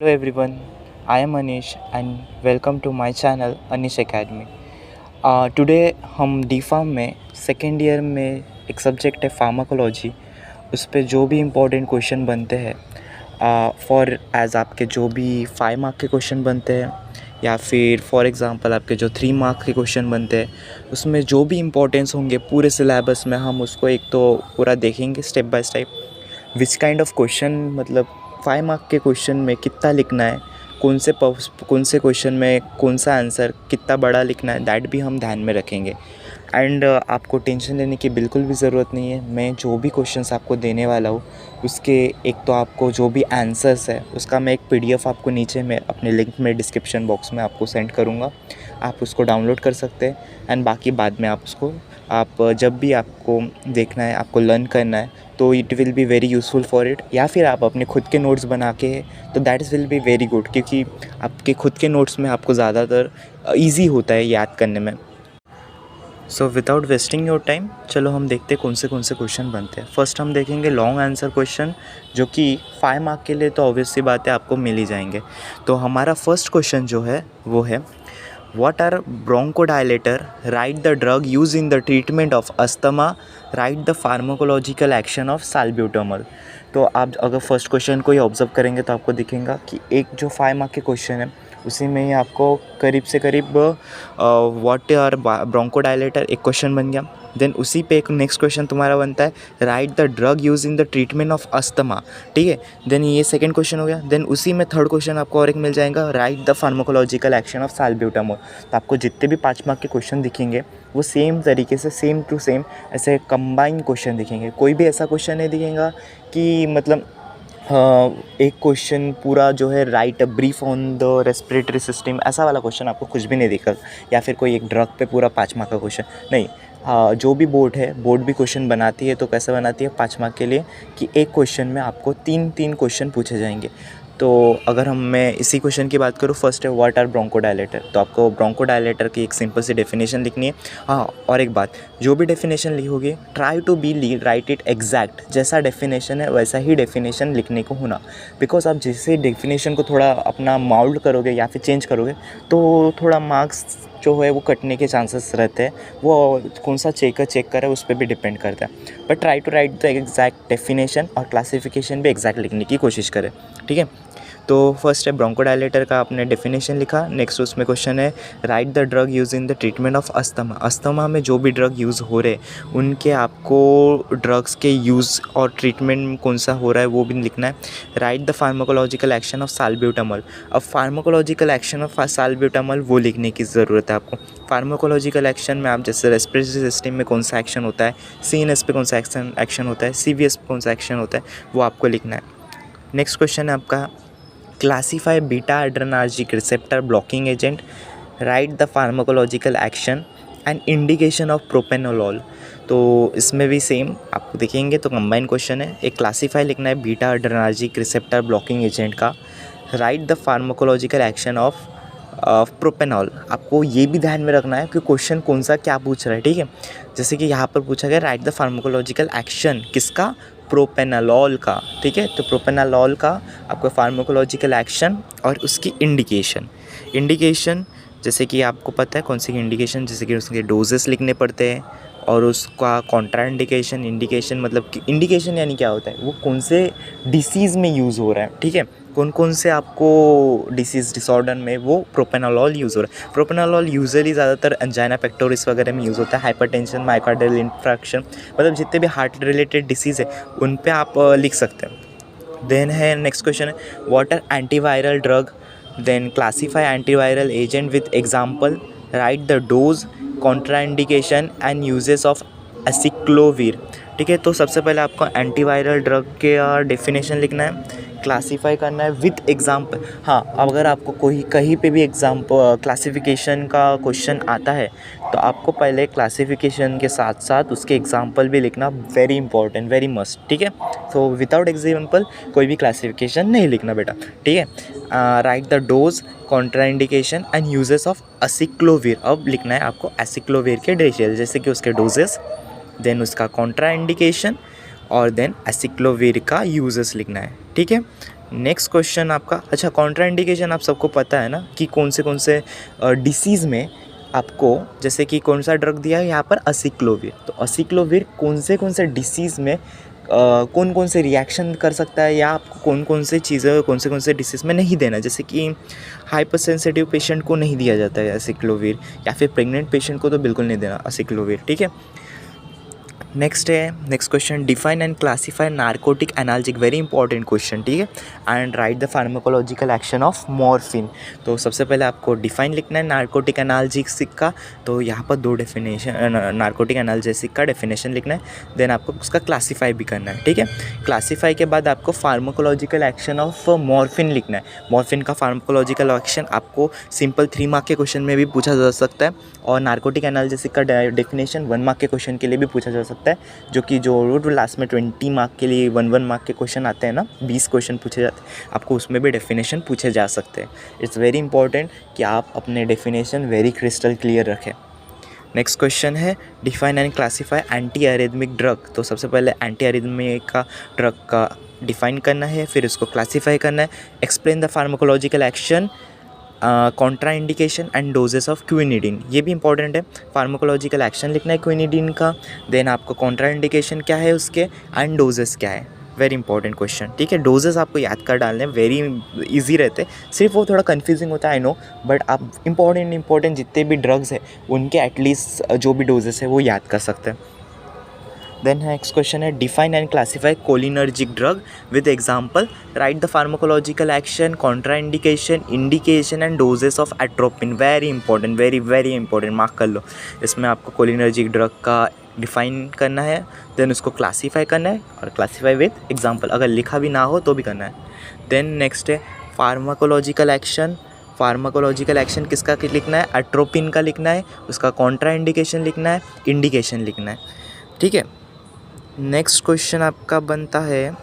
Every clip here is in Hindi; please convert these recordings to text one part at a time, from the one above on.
Hello everyone, I am Anish and welcome to my channel Anish Academy. Today हम डी फार्म में सेकेंड ईयर में एक सब्जेक्ट है फार्माकोलॉजी, उस पे जो भी इम्पोर्टेंट क्वेश्चन बनते हैं फॉर एज आपके जो भी 5 मार्क के क्वेश्चन बनते हैं या फिर फॉर एग्ज़ाम्पल आपके जो 3 मार्क के क्वेश्चन बनते हैं, उसमें जो भी इम्पोर्टेंस होंगे पूरे सिलेबस में हम उसको एक तो पूरा देखेंगे step by step. Which kind of question मतलब 5 मार्क के क्वेश्चन में कितना लिखना है, कौन से क्वेश्चन में कौन सा आंसर कितना बड़ा लिखना है, दैट भी हम ध्यान में रखेंगे। एंड आपको टेंशन लेने की बिल्कुल भी ज़रूरत नहीं है। मैं जो भी क्वेश्चंस आपको देने वाला हूँ उसके एक तो आपको जो भी आंसर्स है उसका मैं एक पीडीएफ आपको नीचे में अपने लिंक में डिस्क्रिप्शन बॉक्स में आपको सेंड करूँगा, आप उसको डाउनलोड कर सकते हैं। एंड बाकी बाद में आप जब भी आपको देखना है, आपको लर्न करना है, तो it will be very useful for it. या फिर आप अपने खुद के नोट्स बना के तो that will be very good, क्योंकि आपके खुद के नोट्स में आपको ज़्यादातर ईजी होता है याद करने में। So without wasting your time, चलो हम देखते हैं कौन से क्वेश्चन बनते हैं। फर्स्ट हम देखेंगे लॉन्ग आंसर क्वेश्चन, जो कि 5 मार्क के लिए तो ऑब्वियस सी बात है आपको मिल ही जाएंगे। तो हमारा फर्स्ट क्वेश्चन जो है वो है, What are bronchodilator? Write the drug used in the treatment of asthma. Write the pharmacological action of salbutamol. तो आप अगर फर्स्ट क्वेश्चन को ही ऑब्जर्व करेंगे तो आपको दिखेगा कि एक जो 5 मार्क के क्वेश्चन है उसी में ही आपको करीब से करीब व्हाट आर ब्रोंकोडायलेटर एक क्वेश्चन बन गया। देन उसी पे एक नेक्स्ट क्वेश्चन तुम्हारा बनता है, write the drug use in the treatment of asthma. ठीक है, देन ये सेकंड क्वेश्चन हो गया। देन उसी में थर्ड क्वेश्चन आपको और एक मिल जाएगा, right the pharmacological action of salbutamol. तो आपको जितने भी 5 मार्क के क्वेश्चन दिखेंगे वो सेम तरीके से सेम टू सेम ऐसे कंबाइन क्वेश्चन दिखेंगे। कोई भी ऐसा क्वेश्चन नहीं दिखेगा कि मतलब एक क्वेश्चन पूरा जो है write brief on the respiratory system, ऐसा वाला क्वेश्चन आपको कुछ भी नहीं दिखा। या फिर कोई एक ड्रग पे पूरा 5 मार्क का क्वेश्चन नहीं। जो भी बोर्ड भी क्वेश्चन बनाती है तो कैसे बनाती है 5 मार्क के लिए कि एक क्वेश्चन में आपको 3 क्वेश्चन पूछे जाएंगे। तो अगर मैं इसी क्वेश्चन की बात करूँ, फर्स्ट है व्हाट आर ब्रोंकोडायलेटर। तो आपको ब्रोंकोडायलेटर की एक सिंपल सी डेफिनेशन लिखनी है। हाँ, और एक बात, जो भी डेफिनेशन लिखोगे try to be write it exact, जैसा डेफिनेशन है वैसा ही डेफिनेशन लिखने को होना। बिकॉज आप जैसे डेफिनेशन को थोड़ा अपना माउल्ड करोगे या फिर चेंज करोगे तो थोड़ा मार्क्स जो है वो कटने के चांसेस रहते हैं। वो कौन सा चेक करे उस पर भी डिपेंड करता है। But try to write the exact definition और क्लासिफिकेशन भी एग्जैक्ट लिखने की कोशिश करें। ठीक है, तो फर्स्ट है ब्रोंकोडायलेटर का आपने डेफिनेशन लिखा। नेक्स्ट उसमें क्वेश्चन है, write the drug use in the treatment of asthma. Asthma में जो भी ड्रग यूज़ हो रहे उनके आपको ड्रग्स के यूज़ और ट्रीटमेंट कौन सा हो रहा है वो भी लिखना है। Write the pharmacological action of salbutamol. अब फार्माकोलॉजिकल एक्शन ऑफ साल्ब्यूटामोल वो लिखने की ज़रूरत है आपको। फार्माकोलॉजिकल एक्शन में आप जैसे रेस्पिरेटरी सिस्टम में कौन सा एक्शन होता है, सीएनएस पे कौन सा एक्शन होता है, सीवीएस पे कौन सा एक्शन होता है, वो आपको लिखना है। नेक्स्ट क्वेश्चन है आपका, classify beta adrenergic receptor blocking agent. Write the pharmacological action and indication of propranolol. तो इसमें भी सेम आपको देखेंगे तो कंबाइन क्वेश्चन है। एक क्लासीफाई लिखना है beta adrenergic receptor blocking agent का। Right the pharmacological action of propanol. आपको ये भी ध्यान में रखना है कि क्वेश्चन कौन सा क्या पूछ रहा है। ठीक है, जैसे कि यहाँ पर पूछा गया राइट द फार्माकोलॉजिकल एक्शन किसका, प्रोपेनॉल का। ठीक है, तो प्रोपेनॉल का आपको फार्माकोलॉजिकल एक्शन और उसकी इंडिकेशन जैसे कि आपको पता है कौन सी इंडिकेशन, जैसे कि उसके डोजेस लिखने पड़ते हैं और उसका कॉन्ट्रा इंडिकेशन मतलब कि इंडिकेशन यानी क्या होता है, वो कौन से डिसीज़ में यूज़ हो रहा है। ठीक है, कौन से आपको डिसीज़ डिसऑर्डर में वो प्रोपेनॉल यूज़ हो रहा है। प्रोपेनॉल यूजुअली ज़्यादातर एंजाइना पेक्टोरिस वगैरह में यूज़ होता है। हाइपरटेंशन, मायोकार्डियल इंफ्रैक्शन, मतलब जितने भी हार्ट रिलेटेड डिसीज़ है उन पे आप लिख सकते हैं। देन है नेक्स्ट क्वेश्चन है, what are antiviral drug. Then classify antiviral agent with example. Write the dose, contraindication and uses of acyclovir. ठीक है, तो सबसे पहले आपको एंटीवायरल ड्रग के डेफिनेशन लिखना है, क्लासीफाई करना है विथ एग्जाम्पल। हाँ, अगर आपको कोई कहीं पे भी क्लासिफिकेशन का क्वेश्चन आता है तो आपको पहले क्लासिफिकेशन के साथ साथ उसके एग्जाम्पल भी लिखना, वेरी इंपॉर्टेंट, वेरी मस्ट। ठीक है, तो विदाउट एग्जाम्पल कोई भी क्लासिफिकेशन नहीं लिखना बेटा। ठीक है, write the dose, contraindication and uses of एसिक्लोवीर। अब लिखना है आपको एसिक्लोवीर के डिटेल, जैसे कि उसके डोजेस, देन उसका कॉन्ट्रा इंडिकेशन और देन एसिक्लोवीर का यूजेस लिखना है। ठीक है, नेक्स्ट क्वेश्चन आपका, अच्छा कॉन्ट्राइंडिकेशन आप सबको पता है ना कि कौन से डिसीज़ में आपको, जैसे कि कौन सा ड्रग दिया है यहाँ पर, असिक्लोविर। तो असिक्लोविर कौन से डिसीज़ में कौन कौन से रिएक्शन कर सकता है, या आपको कौन से चीज़ें कौन से डिसीज़ में नहीं देना। जैसे कि हाइपर सेंसिटिव पेशेंट को नहीं दिया जाता है असिक्लोविर, या फिर प्रेग्नेंट पेशेंट को तो बिल्कुल नहीं देना असिक्लोविर, ठीक है। Next question, define and classify narcotic analgesic, very important question, ठीक है। And write the pharmacological action of morphine. तो सबसे पहले आपको डिफाइन लिखना है नार्कोटिक एनाल्जिक का। तो यहाँ पर 2 डेफिनेशन, नार्कोटिक एनाल्जेसिक का डेफिनेशन लिखना है, देन आपको उसका क्लासीफाई भी करना है, ठीक है। क्लासीफाई के बाद आपको फार्माकोलॉजिकल एक्शन ऑफ मॉर्फिन लिखना है। मॉर्फिन का फार्माकोलॉजिकल एक्शन आपको सिंपल 3 मार्क के क्वेश्चन में भी पूछा जा सकता है, और नार्कोटिक एनाल्जेसिक का डेफिनेशन 1 मार्क के क्वेश्चन के लिए भी पूछा जा सकता है, जो लास्ट में 20 मार्क के लिए 1 मार्क के क्वेश्चन आते हैं ना, 20 क्वेश्चन पूछे जाते हैं, आपको उसमें भी डेफिनेशन पूछे जा सकते हैं। इट्स वेरी इंपॉर्टेंट कि आप अपने डेफिनेशन वेरी क्रिस्टल क्लियर रखें। नेक्स्ट क्वेश्चन है, define and classify anti arrhythmic drug. तो सबसे पहले एंटी अरिथमिक का ड्रग का डिफाइन करना है, फिर उसको क्लासीफाई करना है। Explain the pharmacological action, Contra indication and doses of quinidine, ये भी इंपॉर्टेंट है। फार्माकोलॉजिकल एक्शन लिखना है क्विनिडीन का, देन आपको कॉन्ट्रा इंडिकेशन क्या है उसके, एंड डोजेस क्या है, वेरी इंपॉर्टेंट क्वेश्चन, ठीक है। डोजेस आपको याद कर डालने, वेरी इजी रहते हैं, सिर्फ वो थोड़ा कन्फ्यूजिंग होता है, आई नो, बट आप इंपॉर्टेंट जितने भी ड्रग्स हैं उनके एटलीस्ट जो भी डोजेस है वो याद कर सकते हैं। देन नेक्स्ट क्वेश्चन है, define and classify cholinergic drug with example, right the pharmacological action, Contra indication and doses of atropine, very important, very important, mark कर लो। इसमें आपको कोलिनर्जिक ड्रग का डिफाइन करना है, देन उसको क्लासीफाई करना है, और क्लासीफाई विद एग्जांपल, अगर लिखा भी ना हो तो भी करना है। देन नेक्स्ट है फार्माकोलॉजिकल एक्शन। फार्माकोलॉजिकल एक्शन किसका लिखना है, एट्रोपिन का लिखना है, उसका कॉन्ट्रा इंडिकेशन लिखना है, इंडिकेशन लिखना है, ठीक है। नेक्स्ट क्वेश्चन आपका बनता है,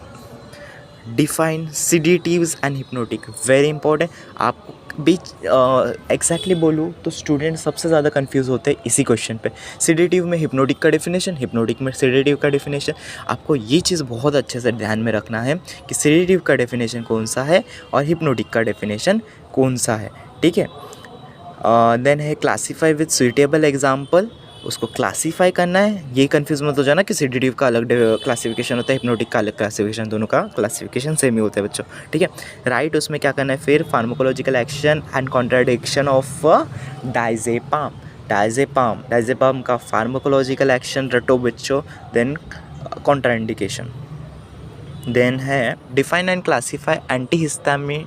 define sedatives and hypnotic, very important. आप भी एग्जैक्टली बोलूँ तो स्टूडेंट सबसे ज़्यादा कंफ्यूज होते हैं इसी क्वेश्चन पे। सिडेटिव में हिप्नोटिक का डेफिनेशन, हिप्नोटिक में सिडेटिव का डेफिनेशन, आपको ये चीज़ बहुत अच्छे से ध्यान में रखना है कि सिडेटिव का डेफिनेशन कौन सा है और हिप्नोटिक का डेफिनेशन कौन सा है, ठीक है। देन है क्लासीफाई विद सुइटेबल एग्जाम्पल, उसको क्लासीफाई करना है। ये कंफ्यूज मत हो जाना कि सिडेटिव का अलग क्लासिफिकेशन होता है, हिप्नोटिक का अलग क्लासिफिकेशन, दोनों का क्लासिफिकेशन सेम ही होता है बच्चों, ठीक है। राइट, उसमें क्या करना है फिर, pharmacological action and contradiction of diazepam का फार्माकोलॉजिकल एक्शन रटो बच्चों, देन कॉन्ट्राइंडिकेशन। देन है define and classify antihistamine,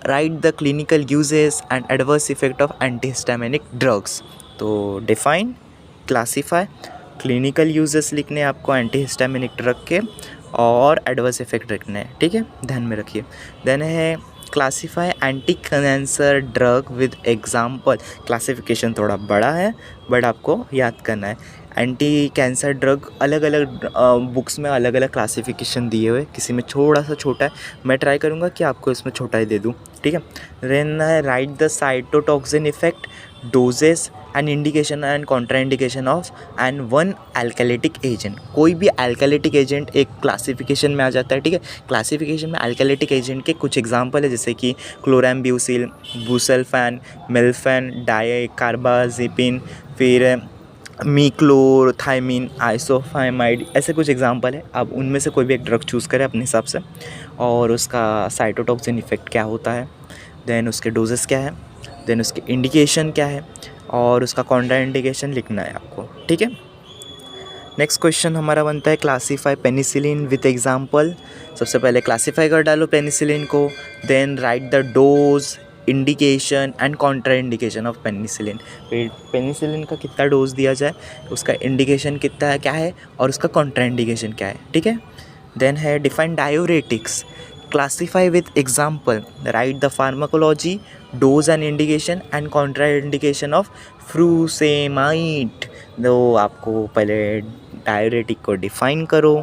right the clinical uses and adverse effect of antihistaminic drugs. तो डिफाइन, क्लासीफाई, क्लिनिकल यूजेस लिखने हैं आपको एंटीहिस्टामिनिक ड्रग के, और एडवर्स इफेक्ट लिखने हैं, ठीक है, ध्यान में रखिए। देन है classify anti cancer drug with example, classification थोड़ा बड़ा है बट आपको याद करना है। एंटी कैंसर ड्रग अलग अलग बुक्स में अलग अलग क्लासिफिकेशन दिए हुए, किसी में थोड़ा सा छोटा है, मैं ट्राई करूँगा कि आपको इसमें छोटा ही दे दूँ, ठीक है। देन है write the cytotoxin effect, doses and indication and contraindication of and 1 alkylating agent. कोई भी अल्कैलिटिक एजेंट एक क्लासिफिकेशन में आ जाता है, ठीक है। क्लासिफिकेशन में अल्कैलिटिक एजेंट के कुछ एग्जांपल है, जैसे कि क्लोराम्ब्यूसिल, बुसल्फान, मेल्फेन, डाइकार्बाजिपिन, फिर मीक्लोथाइमिन, आइसोफाइमाइड, ऐसे कुछ एग्जांपल है। आप उनमें से कोई भी एक ड्रग चूज़ करें अपने हिसाब से, और उसका साइटोटॉक्सिन इफेक्ट क्या होता है, देन उसके डोजेस क्या है, देन उसके इंडिकेशन क्या है, और उसका कॉन्ट्रा इंडिकेशन लिखना है आपको, ठीक है। नेक्स्ट क्वेश्चन हमारा बनता है क्लासीफाई पेनिसिलिन विथ एग्जांपल। सबसे पहले क्लासीफाई कर डालो पेनिसिलिन को, then write the dose, indication and contraindication of penicillin. फिर पेनिसिलिन का कितना डोज दिया जाए, उसका इंडिकेशन कितना है, क्या है, और उसका कॉन्ट्रा इंडिकेशन क्या है, ठीक है। देन है define diuretics, classify with example, write the pharmacology, dose and indication and contraindication of frusemide. तो आपको पहले डायूरेटिक को डिफाइन करो,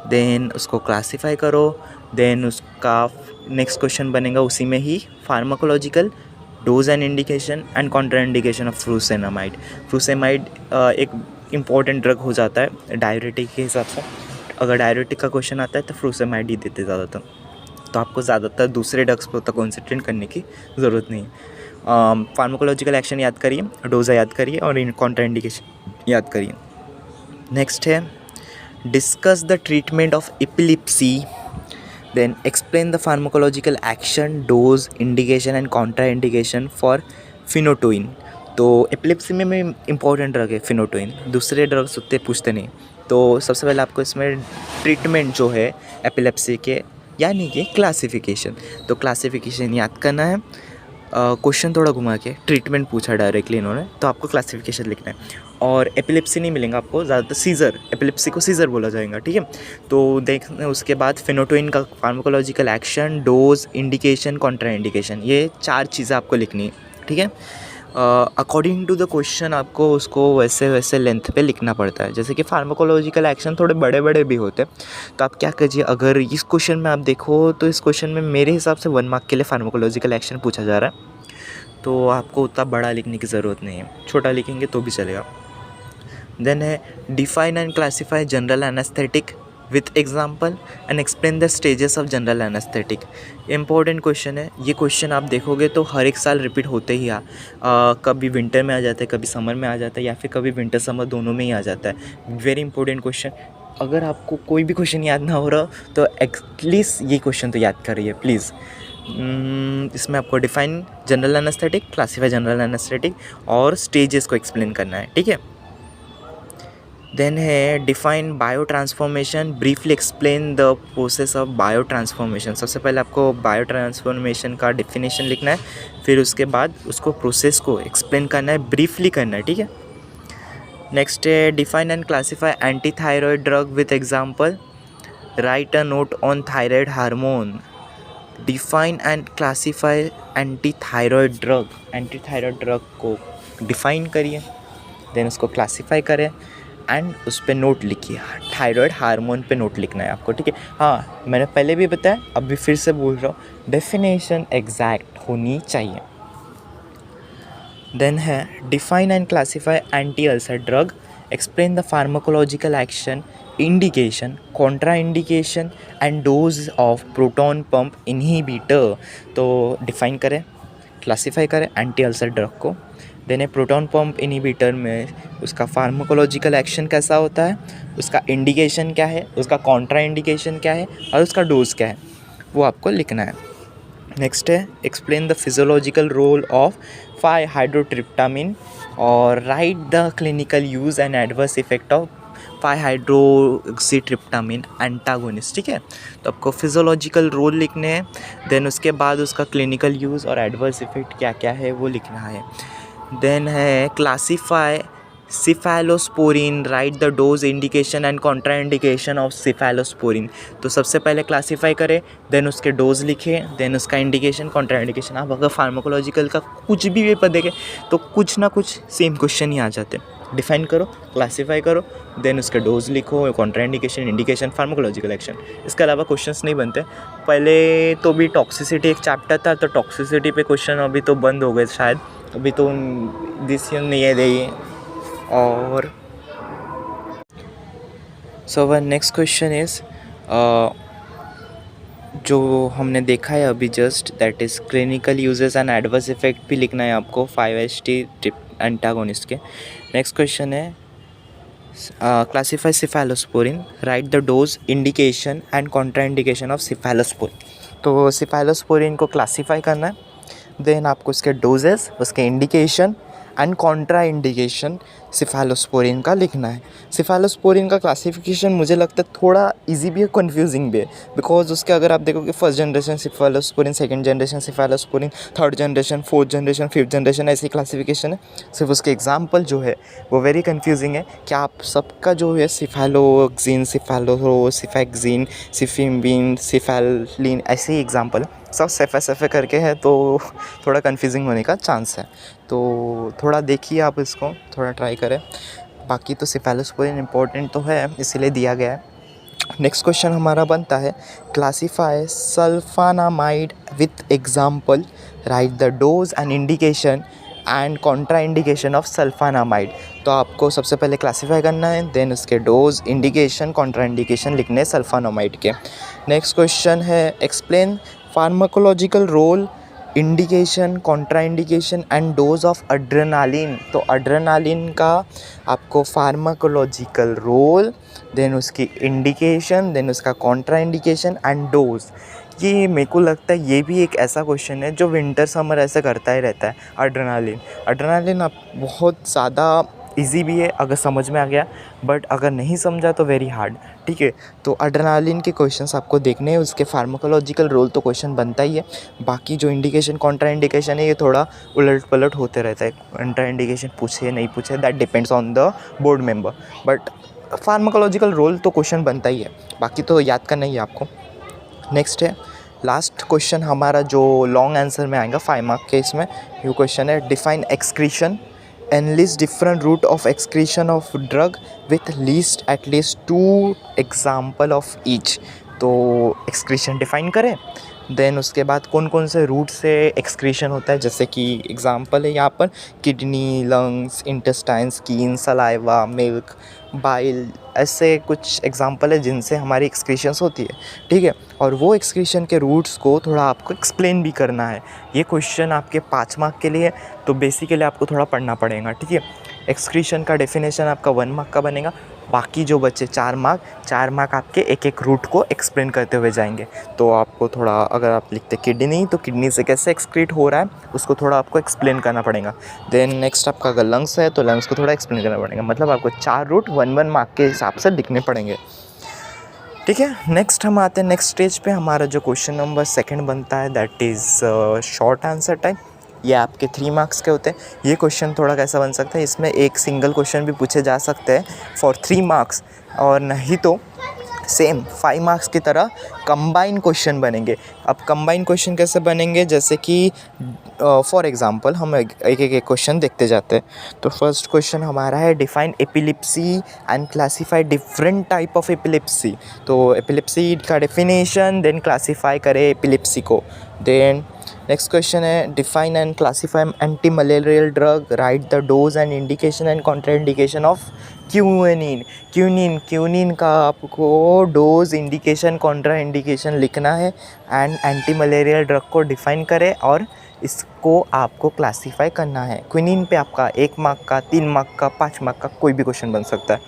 देन उसको क्लासीफाई करो, देन उसका नेक्स्ट क्वेश्चन बनेगा उसी में ही, pharmacological, dose and indication and contraindication of frusemide. Frusemide एक इम्पॉर्टेंट ड्रग हो जाता है डायूरेटिक के हिसाब से, अगर डायूरेटिक का क्वेश्चन आता है तो फ्रूसेमाइड ही देते ज़्यादातर। तो आपको ज़्यादातर दूसरे ड्रग्स पर उतना कॉन्सेंट्रेट करने की ज़रूरत नहीं है। फार्माकोलॉजिकल एक्शन याद करिए, डोज़ा याद करिए और कॉन्ट्रा इंडिकेशन याद करिए। नेक्स्ट है discuss the treatment of epilepsy, then explain the pharmacological action, dose, indication and contraindication for phenytoin. तो एपिलेप्सी में इंपॉर्टेंट ड्रग है फिनोटोइन, दूसरे ड्रग्स उतने पूछते नहीं। तो सबसे पहले आपको इसमें ट्रीटमेंट जो है एपिलेप्सी के यानी कि क्लासिफिकेशन, तो क्लासिफिकेशन याद करना है। क्वेश्चन थोड़ा घुमा के ट्रीटमेंट पूछा डायरेक्टली इन्होंने, तो आपको क्लासिफिकेशन लिखना है। और एपिलेप्सी नहीं मिलेगा आपको, ज़्यादातर सीज़र, एपिलेप्सी को सीज़र बोला जाएगा, ठीक है। तो देखना उसके बाद फिनोटोइन का pharmacological action, dose, indication, Contra indication, ये 4 चीज़ें आपको लिखनी है, ठीक है। अकॉर्डिंग टू द क्वेश्चन आपको उसको वैसे वैसे लेंथ पे लिखना पड़ता है। जैसे कि फार्माकोलॉजिकल एक्शन थोड़े बड़े बड़े भी होते हैं, तो आप क्या कीजिए, अगर इस क्वेश्चन में आप देखो तो इस क्वेश्चन में मेरे हिसाब से 1 मार्क के लिए फार्माकोलॉजिकल एक्शन पूछा जा रहा है, तो आपको उतना बड़ा लिखने की ज़रूरत नहीं है, छोटा लिखेंगे तो भी चलेगा। देन है define and classify general anaesthetic with example and explain the stages of general anaesthetic. Important question है ये, क्वेश्चन आप देखोगे तो हर एक साल रिपीट होते ही कभी विंटर में आ जाता है, कभी समर में आ जाता है, या फिर कभी विंटर समर दोनों में ही आ जाता है। Very important question. अगर आपको कोई भी क्वेश्चन याद ना हो रहा तो एटलीस्ट ये क्वेश्चन तो याद करिए प्लीज़। इसमें आपको define general anaesthetic, classify general anaesthetic और स्टेजेस को एक्सप्लेन करना है, ठीक है। देन है define bio transformation, briefly explain the process of bio transformation. सबसे पहले आपको बायो ट्रांसफॉर्मेशन का डेफिनेशन लिखना है, फिर उसके बाद उसको प्रोसेस को एक्सप्लेन करना है, ब्रीफली करना है, ठीक है। नेक्स्ट है define and classify anti thyroid drug with example, right a note on thyroid hormone. Define and classify anti thyroid drug, anti thyroid drug को डिफाइन करिए, देन उसको क्लासीफाई करें एंड उस पर नोट लिखिए, थायराइड हार्मोन पे नोट लिखना है आपको, ठीक है। हाँ, मैंने पहले भी बताया, अभी फिर से बोल रहा हूँ, डेफिनेशन एग्जैक्ट होनी चाहिए। देन है define and classify anti ulcer drug, explain the pharmacological action, indication, contraindication and dose of proton pump inhibitor. तो डिफाइन करें, क्लासीफाई करें एंटी अल्सर ड्रग को, देन प्रोटॉन पंप इनहिबिटर में उसका फार्माकोलॉजिकल एक्शन कैसा होता है, उसका इंडिकेशन क्या है, उसका कॉन्ट्रा इंडिकेशन क्या है और उसका डोज क्या है, वो आपको लिखना है। नेक्स्ट है explain the physiological role of five hydroxytryptamine और write the clinical use and adverse effect of five hydroxytryptamine antagonist, ठीक है। तो आपको फिजियोलॉजिकल रोल लिखने हैं, देन उसके बाद उसका क्लिनिकल यूज़ और एडवर्स इफेक्ट क्या क्या है वो लिखना है। देन है classify cephalosporin, right the dose, indication and contraindication of cephalosporin. तो सबसे पहले क्लासीफाई करें, देन उसके डोज लिखें, देन उसका इंडिकेशन, कॉन्ट्रा इंडिकेशन। आप अगर फार्माकोलॉजिकल का कुछ भी पेपर देखें तो कुछ ना कुछ सेम क्वेश्चन ही आ जाते हैं। डिफाइन करो, क्लासीफाई करो, देन उसके डोज लिखो, Contra indication, indication, pharmacological action. इसके अलावा क्वेश्चंस नहीं बनते। पहले तो भी टॉक्सिसिटी एक चैप्टर था, तो टॉक्सिसिटी पे क्वेश्चन अभी तो बंद हो गए शायद, अभी तो दिस ईयर नहीं है ये। और so one next question is जो हमने देखा है अभी just, that is clinical uses and adverse effect भी लिखना है आपको 5-HT एंटागोनिस्ट के। नेक्स्ट क्वेश्चन है classify cephalosporin, right the dose, indication and contraindication of cephalosporin. तो सिफेलोस्पोरिन को क्लासीफाई करना है, देन आपको उसके डोजेस, उसके indication and Contra indication cephalosporin का लिखना है। सिफेलोस्पोरिन का क्लासिफिकेशन मुझे लगता है थोड़ा इजी भी है, कंफ्यूजिंग भी है, बिकॉज उसके अगर आप देखोगे first generation cephalosporin, second generation cephalosporin, third generation, fourth generation, fifth generation, ऐसी क्लासिफिकेशन है। सिर्फ उसके एग्जाम्पल जो है वो वेरी कंफ्यूजिंग है कि आप सबका जो है सिफेलोक्सिन, सिफेक्सिन, सिफिम्बिन, सिफेलिन, ऐसे ही एग्जाम्पल सब सफ़े करके है, तो थोड़ा कंफ्यूजिंग होने का चांस है। तो थोड़ा देखिए आप इसको, थोड़ा ट्राई करें। बाकी तो सिफेलोस्पोरिन इंपॉर्टेंट तो है, इसीलिए दिया गया है। नेक्स्ट क्वेश्चन हमारा बनता है classify sulfonamide with example, write the dose and indication and contraindication of sulfonamide. तो आपको सबसे पहले क्लासीफाई करना है, देन उसके डोज, इंडिकेशन, कॉन्ट्राइंडिकेशन लिखने सल्फानोमाइड के। नेक्स्ट क्वेश्चन है explain pharmacological role, indication, contraindication and dose of adrenaline. तो एड्रेनालिन का आपको फार्माकोलॉजिकल रोल, देन उसकी इंडिकेशन, देन उसका कॉन्ट्राइंडिकेशन एंड डोज। ये मेरे को लगता है ये भी एक ऐसा क्वेश्चन है जो विंटर समर ऐसे करता ही रहता है। एड्रेनालिन आप बहुत ज़्यादा इजी भी है अगर समझ में आ गया, बट अगर नहीं समझा तो वेरी हार्ड। ठीक है, तो एड्रेनालिन के क्वेश्चंस आपको देखने हैं, उसके फार्माकोलॉजिकल रोल तो क्वेश्चन बनता ही है। बाकी जो इंडिकेशन कॉन्ट्रा इंडिकेशन है ये थोड़ा उलट पलट होते रहता है, कॉन्ट्रा इंडिकेशन पूछे नहीं पूछे, that depends on the board member, but pharmacological role तो क्वेश्चन बनता ही है, बाकी तो याद करना ही है आपको। नेक्स्ट है लास्ट क्वेश्चन हमारा जो लॉन्ग आंसर में आएगा 5 मार्क के, इसमें ये क्वेश्चन है define excretion, enlist different route of excretion of drug with least at least 2 example of each. तो एक्सक्रीशन डिफाइन करें, देन उसके बाद कौन कौन से रूट से एक्सक्रीशन होता है, जैसे कि एग्जांपल है यहाँ पर kidney, lungs, intestine, skin, saliva, milk, bile, ऐसे कुछ एग्जांपल है जिनसे हमारी एक्सक्रीशंस होती है। ठीक है, और वो एक्सक्रीशन के रूट्स को थोड़ा आपको एक्सप्लेन भी करना है। ये क्वेश्चन आपके 5 मार्क के लिए, तो बेसिकली आपको थोड़ा पढ़ना पड़ेगा। ठीक है, एक्सक्रीशन का डेफिनेशन आपका 1 मार्क का बनेगा, बाकी जो बचे 4 मार्क आपके एक एक रूट को एक्सप्लेन करते हुए जाएंगे। तो आपको थोड़ा, अगर आप लिखते किडनी, तो किडनी से कैसे एक्सक्रीट हो रहा है उसको थोड़ा आपको एक्सप्लेन करना पड़ेगा। देन नेक्स्ट आपका अगर लंग्स है तो लंग्स को थोड़ा एक्सप्लेन करना पड़ेगा, मतलब आपको 4 रूट 1 मार्क के हिसाब से लिखने पड़ेंगे। ठीक है, नेक्स्ट हम आते हैं नेक्स्ट स्टेज पे। हमारा जो क्वेश्चन नंबर 2 बनता है that is short answer type. ये आपके 3 मार्क्स के होते हैं। ये क्वेश्चन थोड़ा कैसा बन सकता है, इसमें एक सिंगल क्वेश्चन भी पूछे जा सकते हैं फॉर 3 मार्क्स, और नहीं तो सेम 5 मार्क्स की तरह कंबाइन क्वेश्चन बनेंगे। अब कंबाइन क्वेश्चन कैसे बनेंगे, जैसे कि फॉर एग्जांपल हम एक एक क्वेश्चन देखते जाते हैं। तो फर्स्ट क्वेश्चन हमारा है define epilepsy and classify different type of epilepsy. तो एपिलेप्सी का डेफिनेशन, देन क्लासीफाई करें एपिलेप्सी को। देन नेक्स्ट क्वेश्चन है define and classify anti malarial drug, right the dose and indication and contraindication of quinine का आपको डोज, इंडिकेशन, कॉन्ट्रा इंडिकेशन लिखना है, एंड एंटी मलेरियल ड्रग को डिफाइन करें और इसको आपको क्लासीफाई करना है। क्विनिन पे आपका 1 मार्क का, 3 मार्क का, 5 मार्क का कोई भी क्वेश्चन बन सकता है,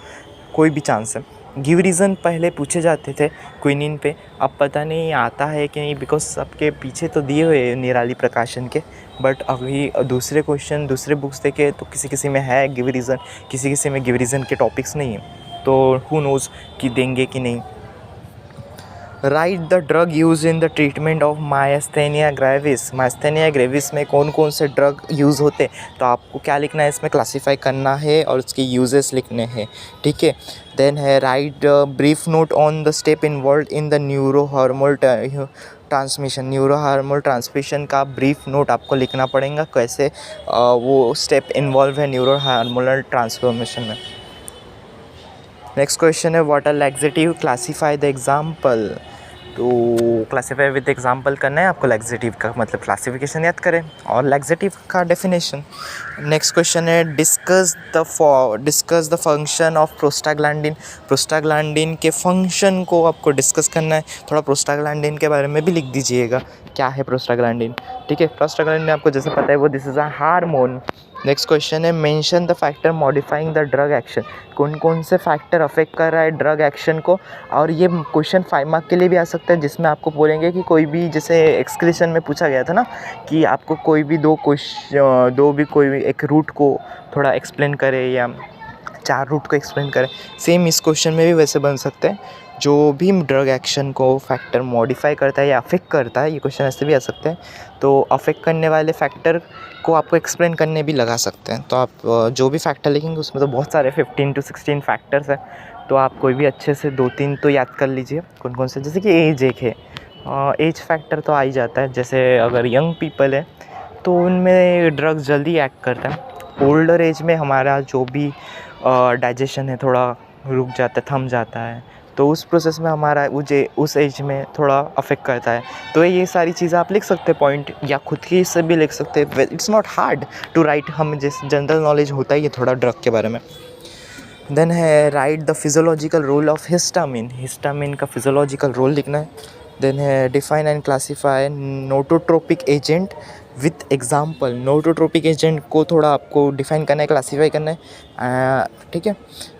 कोई भी चांस है। गिव रीज़न पहले पूछे जाते थे क्विनिन पे, अब पता नहीं आता है कि नहीं, बिकॉज सबके पीछे तो दिए हुए निराली प्रकाशन के, बट अभी दूसरे क्वेश्चन दूसरे बुक्स देखे तो किसी किसी में है गिव रीज़न, किसी किसी में गिव रीज़न के टॉपिक्स नहीं है, तो हु नोज़ कि देंगे कि नहीं। Write the drug use in the treatment of myasthenia gravis. Myasthenia gravis में कौन कौन से ड्रग यूज़ होते, तो आपको क्या लिखना है, इसमें क्लासीफाई करना है और उसके यूजेस लिखने हैं। ठीक है, देन है write brief note on the step involve in the neuro hormone transmission. Neuro hormone transmission का ब्रीफ नोट आपको लिखना पड़ेगा, कैसे वो स्टेप इन्वॉल्व है न्यूरो हार्मोनल ट्रांसफॉर्मेशन में। नेक्स्ट क्वेश्चन है what are laxative, classify the example. तो क्लासीफाई विद एग्जाम्पल करना है आपको। लैक्सेटिव का मतलब क्लासिफिकेशन याद करें और लैक्सेटिव का डेफिनेशन। नेक्स्ट क्वेश्चन है discuss the function of prostaglandin. Prostaglandin के फंक्शन को आपको डिस्कस करना है, थोड़ा प्रोस्टाग्लैंडिन के बारे में भी लिख दीजिएगा क्या है प्रोस्टाग्लैंडिन। ठीक है, प्रोस्टाग्लैंडिन आपको जैसे पता है वो this is a hormone. Next question है mention the factor modifying the drug action. कौन कौन से फैक्टर अफेक्ट कर रहा है ड्रग एक्शन को, और ये क्वेश्चन 5 मार्क के लिए भी आ सकता है, जिसमें आपको बोलेंगे कि कोई भी, जैसे एक्सक्रीशन में पूछा गया था ना कि आपको कोई भी कोई एक रूट को थोड़ा एक्सप्लेन करे या 4 रूट को एक्सप्लेन करें, सेम इस क्वेश्चन में भी वैसे बन सकते हैं। जो भी ड्रग एक्शन को फैक्टर मॉडिफाई करता है या अफेक्ट करता है, ये क्वेश्चन ऐसे भी आ सकते हैं। तो अफेक्ट करने वाले फैक्टर को आपको एक्सप्लेन करने भी लगा सकते हैं। तो आप जो भी फैक्टर लिखेंगे उसमें तो बहुत सारे 15 to 16 फैक्टर्स हैं, तो आप कोई भी अच्छे से 2-3 तो याद कर लीजिए कौन कौन से। जैसे कि एज एक है, एज फैक्टर तो आ ही जाता है, जैसे अगर यंग पीपल है तो उनमें ड्रग्स जल्दी एक्ट करता है। ओल्डर एज में हमारा जो भी डाइजेशन है थोड़ा रुक जाता है, थम जाता है, तो उस प्रोसेस में हमारा मुझे उस एज में थोड़ा अफेक्ट करता है। तो ये सारी चीज़ें आप लिख सकते हैं पॉइंट, या खुद की से भी लिख सकते हैं। It's not hard to write, हम जैसे जनरल नॉलेज होता ही है थोड़ा ड्रग के बारे में। देन है write the physiological role of histamine, histamine का फिजियोलॉजिकल रोल लिखना है। देन है define and classify nootropic agent with example, nootropic agent को थोड़ा आपको डिफाइन करना है, क्लासीफाई करना है, ठीक है।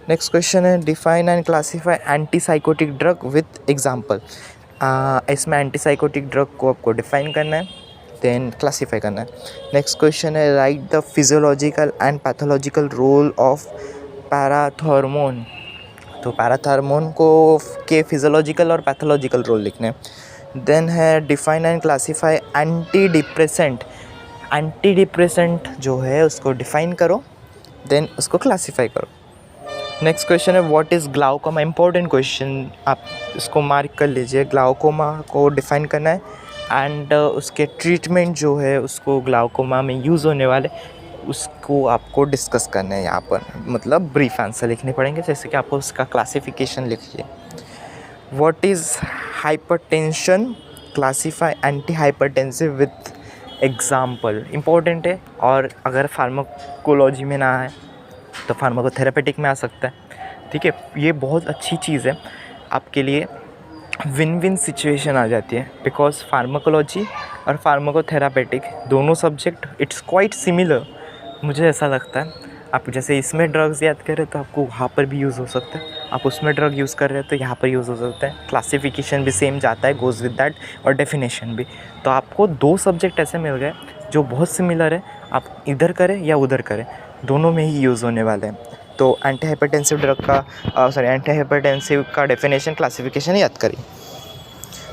नेक्स्ट क्वेश्चन है define and classify antipsychotic drug with example, इसमें एंटीसाइकोटिक ड्रग को आपको डिफाइन करना है, देन क्लासीफाई करना है। नेक्स्ट क्वेश्चन है write the physiological and pathological role of parathormone, तो पैराथॉर्मोन को के फिजियोलॉजिकल और पैथोलॉजिकल रोल लिखने हैं। देन है define and classify anti depressant, anti depressant जो है उसको डिफाइन करो, देन उसको क्लासीफाई करो। नेक्स्ट क्वेश्चन है what is glaucoma, important question, आप इसको मार्क कर लीजिए। ग्लाउकोमा को डिफाइन करना है एंड उसके ट्रीटमेंट जो है उसको ग्लाउकोमा में यूज़ होने वाले उसको आपको डिस्कस करना है यहाँ पर, मतलब ब्रीफ आंसर लिखने पड़ेंगे, जैसे कि आपको उसका क्लासिफिकेशन लिखिए। What is hypertension, classify anti hypertensive with example, important है। और अगर फार्माकोलॉजी में ना है तो फार्माकोथेरेपेटिक में आ सकता है, ठीक है। ये बहुत अच्छी चीज़ है आपके लिए, विन विन सिचुएशन आ जाती है, बिकॉज फार्माकोलॉजी और फार्माकोथेरापेटिक दोनों सब्जेक्ट इट्स क्वाइट सिमिलर, मुझे ऐसा लगता है। आप जैसे इसमें ड्रग्स याद करें तो आपको वहाँ पर भी यूज़ हो सकता है, आप उसमें ड्रग यूज़ कर रहे हैं तो यहाँ पर यूज़ हो सकता है। क्लासिफिकेशन भी सेम जाता है, गोज़ विद दैट, और डेफिनेशन भी। तो आपको 2 सब्जेक्ट ऐसे मिल गए जो बहुत सिमिलर है, आप इधर करें या उधर करें, दोनों में ही यूज़ होने वाले हैं। तो एंटी हाइपरटेंसिव ड्रग का एंटी हाइपरटेंसिव का डेफिनेशन, क्लासिफिकेशन याद करिए।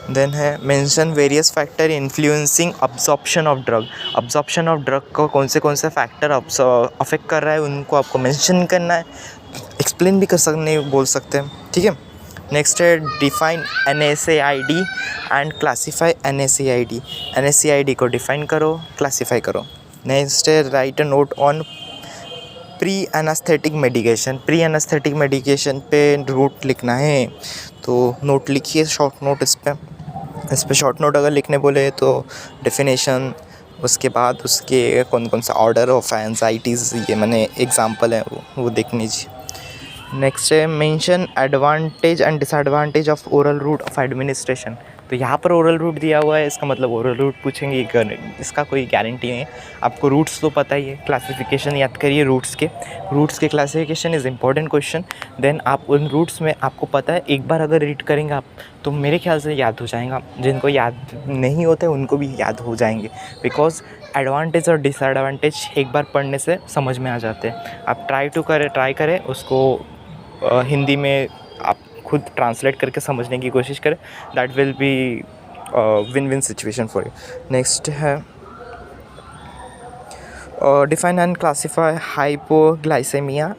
देन है mention various factor influencing absorption of drug, absorption of drug को कौन से फैक्टर अफेक्ट कर रहा है उनको आपको मेंशन करना है, एक्सप्लेन भी कर सकते, बोल सकते हैं, ठीक है। नेक्स्ट है define NSAID and classify NSAID, NSAID को डिफाइन करो, क्लासीफाई करो। नेक्स्ट है right a note on pre anaesthetic medication, pre anaesthetic medication पे रूट लिखना है, तो नोट लिखिए, शॉर्ट नोट इस पे शॉर्ट नोट अगर लिखने बोले तो डेफिनेशन, उसके बाद उसके कौन कौन सा ऑर्डर ऑफ एंजाइटीज़, ये मैंने एग्जांपल है वो देख लीजिए। नेक्स्ट है mention advantage and disadvantage of oral route of administration, तो यहाँ पर ओरल रूट दिया हुआ है, इसका मतलब ओरल रूट पूछेंगे, इसका कोई गारंटी नहीं है। आपको रूट्स तो पता ही है, क्लासिफिकेशन याद करिए रूट्स के classification is important question. Then आप उन रूट्स में आपको पता है, एक बार अगर रीड करेंगे आप तो मेरे ख्याल से याद हो जाएगा, जिनको याद नहीं होते उनको भी याद हो जाएंगे, बिकॉज एडवांटेज और डिसएडवांटेज एक बार पढ़ने से समझ में आ जाते हैं। आप ट्राई करें उसको हिंदी में आप खुद ट्रांसलेट करके समझने की कोशिश करें, that will be win win situation for you. Next है define and classify hypoglycemia,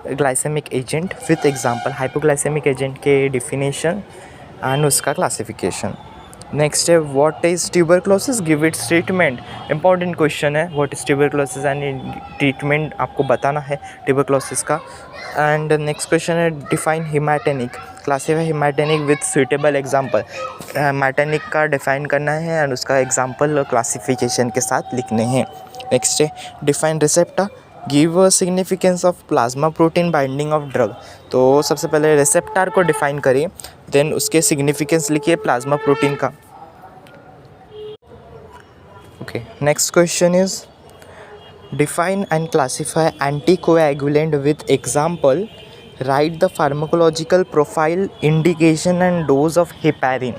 glycemic agent with example, hypoglycemic agent के डिफिनेशन एंड उसका क्लासिफिकेशन। नेक्स्ट है what is tuberculosis, give its treatment, important question है, what is tuberculosis and treatment आपको बताना है ट्यूबरक्लोसिस का। एंड नेक्स्ट क्वेश्चन है define haematinic, classify haematinic with suitable example, haematinic का डिफाइन करना है एंड उसका एग्जांपल क्लासिफिकेशन के साथ लिखने हैं। नेक्स्ट है define receptor, give significance of plasma protein binding of drug, तो सबसे पहले रिसेप्टर को डिफाइन करिए, देन उसके सिग्निफिकेंस लिखिए प्लाज्मा प्रोटीन का। Okay, next question is define and classify anticoagulant with example, right the pharmacological profile, indication and dose of heparin.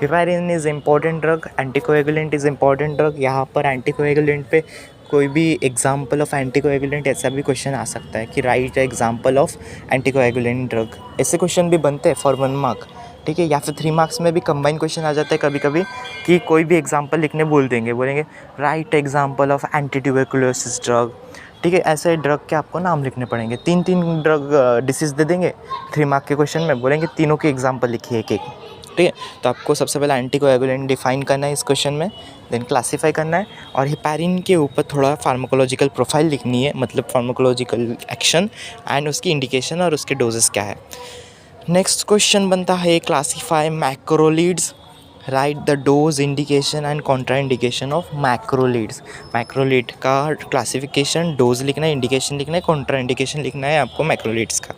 Heparin is important drug, anticoagulant is important drug. यहाँ पर एंटीकोएगुलेंट पे कोई भी एग्जाम्पल ऑफ एंटीकोएगुलेंट ऐसा भी क्वेश्चन आ सकता है कि right example of anticoagulant drug, ऐसे क्वेश्चन भी बनते हैं फॉर 1 मार्क, ठीक है। या फिर 3 मार्क्स में भी कंबाइन क्वेश्चन आ जाता है कभी कभी कि कोई भी एग्जाम्पल लिखने बोलेंगे right example of anti tuberculosis drug, ठीक है। ऐसे ड्रग के आपको नाम लिखने पड़ेंगे, 3 ड्रग डिसीज दे देंगे 3 मार्क के क्वेश्चन में, बोलेंगे तीनों के एग्जाम्पल लिखिए एक, ठीक है। तो आपको सबसे पहले एंटीकोएगुलेंट डिफाइन करना है इस क्वेश्चन में, देन क्लासीफाई करना है, और हेपारिन के ऊपर थोड़ा फार्माकोलॉजिकल प्रोफाइल लिखनी है, मतलब फार्माकोलॉजिकल एक्शन एंड उसकी इंडिकेशन और उसके डोजेस क्या है। नेक्स्ट क्वेश्चन बनता है classify macrolides, write the dose indication and contraindication of macrolides. Macrolide का क्लासिफिकेशन, डोज लिखना है, इंडिकेशन लिखना है, कॉन्ट्राइंडिकेशन लिखना है आपको मैक्रोलीड्स का।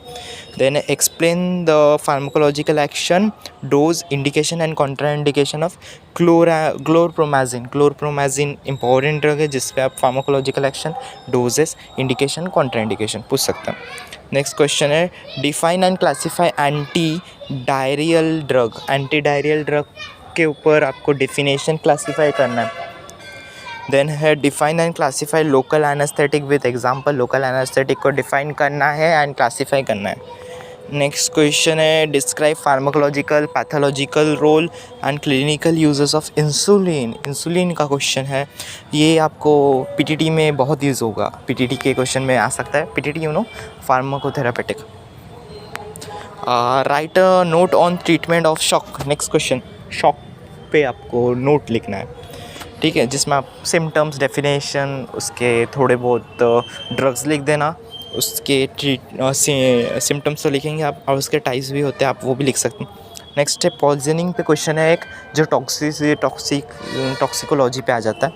Then explain the pharmacological action, dose, indication and contraindication of chlorpromazine. Chlorpromazine important drug है जिस पे आप pharmacological action, doses, indication, contraindication पूछ सकते हैं। नेक्स्ट क्वेश्चन है define and classify antidiarrhoeal drug. Antidiarrhoeal drug के ऊपर आपको डेफिनेशन क्लासीफाई करना है। देन है define and classify local anaesthetic with example. Local anaesthetic को डिफाइन करना है एंड क्लासीफाई करना है। नेक्स्ट क्वेश्चन है describe pharmacological, pathological role and clinical uses of insulin. Insulin का क्वेश्चन है, ये आपको पीटीटी में बहुत यूज़ होगा, पीटीटी के क्वेश्चन में आ सकता है। PTT pharmacotherapeutic. Write a note on treatment of shock. Next question, shock पे आपको नोट लिखना है, ठीक है, जिसमें आप सिम्टम्स, डेफिनेशन, उसके थोड़े बहुत ड्रग्स लिख देना, उसके सिम्टम्स तो लिखेंगे आप, और उसके टाइप्स भी होते हैं, आप वो भी लिख सकते हैं। नेक्स्ट है पॉइजनिंग पे क्वेश्चन है एक, जो टॉक्सिकोलॉजी पे आ जाता है,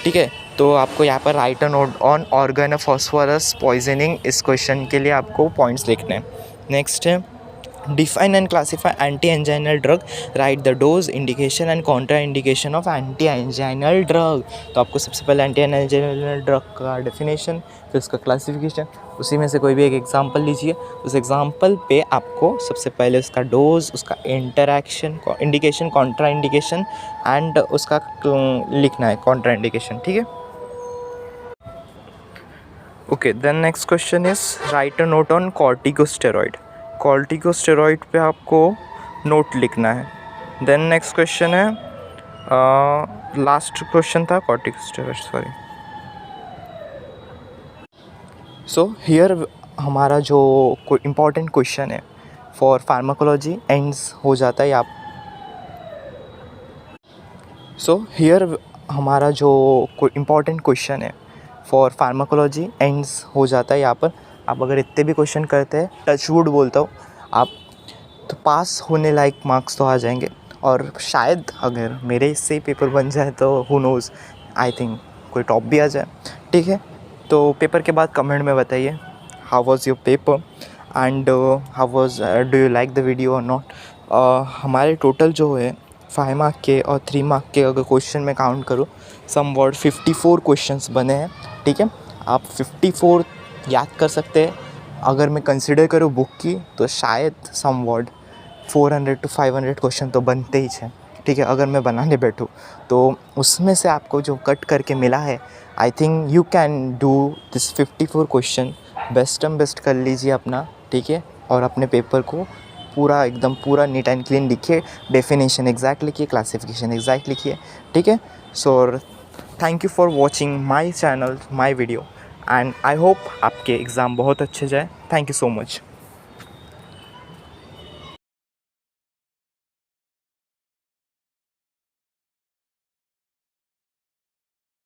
ठीक है। तो आपको यहाँ पर right a note on organophosphorus poisoning, इस क्वेश्चन के लिए आपको पॉइंट्स लिखने हैं। नेक्स्ट है define and classify anti anginal drug, right the dose, indication and contraindication of anti anginal drug. तो आपको सबसे पहले एंटी एंजाइनल ड्रग का डेफिनेशन, फिर उसका क्लासिफिकेशन, उसी में से कोई भी एक एग्जांपल लीजिए, उस एग्जांपल पे आपको सबसे पहले उसका डोज, उसका interaction, indication, contraindication and उसका लिखना है कॉन्ट्रा इंडिकेशन, ठीक है। Okay, then next question is write a note on corticosteroid. Corticosteroid पे आपको नोट लिखना है। देन नेक्स्ट क्वेश्चन है, लास्ट क्वेश्चन था कॉर्टिकोस्टेरॉइड, सॉरी। सो हियर हमारा जो कोई इम्पॉर्टेंट क्वेश्चन है फॉर फार्माकोलॉजी एंड्स हो जाता है आप। सो हियर हमारा जो कोई इम्पॉर्टेंट क्वेश्चन है फॉर फार्माकोलॉजी एंड्स हो जाता है यहाँ पर। आप अगर इतने भी क्वेश्चन करते हैं, टच वुड बोलता हूँ, आप तो पास होने लायक मार्क्स तो आ जाएंगे, और शायद अगर मेरे इससे ही पेपर बन जाए तो हु नोज़, आई थिंक कोई टॉप भी आ जाए, ठीक है। तो पेपर के बाद कमेंट में बताइए how was your paper and how was, do you like the video और नॉट। हमारे टोटल जो है 5 मार्क के और 3 मार्क के अगर क्वेश्चन में काउंट करूँ, सम वर्ड 54 क्वेश्चंस बने हैं, ठीक है। आप 54 याद कर सकते हैं। अगर मैं कंसिडर करूँ बुक की तो शायद सम वर्ड 400 to 500 क्वेश्चन तो बनते ही हैं, ठीक है। अगर मैं बनाने बैठूँ तो उसमें से आपको जो कट करके मिला है, I think you can do this 54 question, best कर लीजिए अपना, ठीक है। और अपने पेपर को पूरा एकदम पूरा नीट एंड क्लीन लिखिए, डेफिनेशन एग्जैक्ट लिखिए, क्लासिफिकेशन एग्जैक्ट लिखिए, ठीक है। So thank you for watching my channel, my video, and I hope आपके एग्ज़ाम बहुत अच्छे जाए। Thank you so much.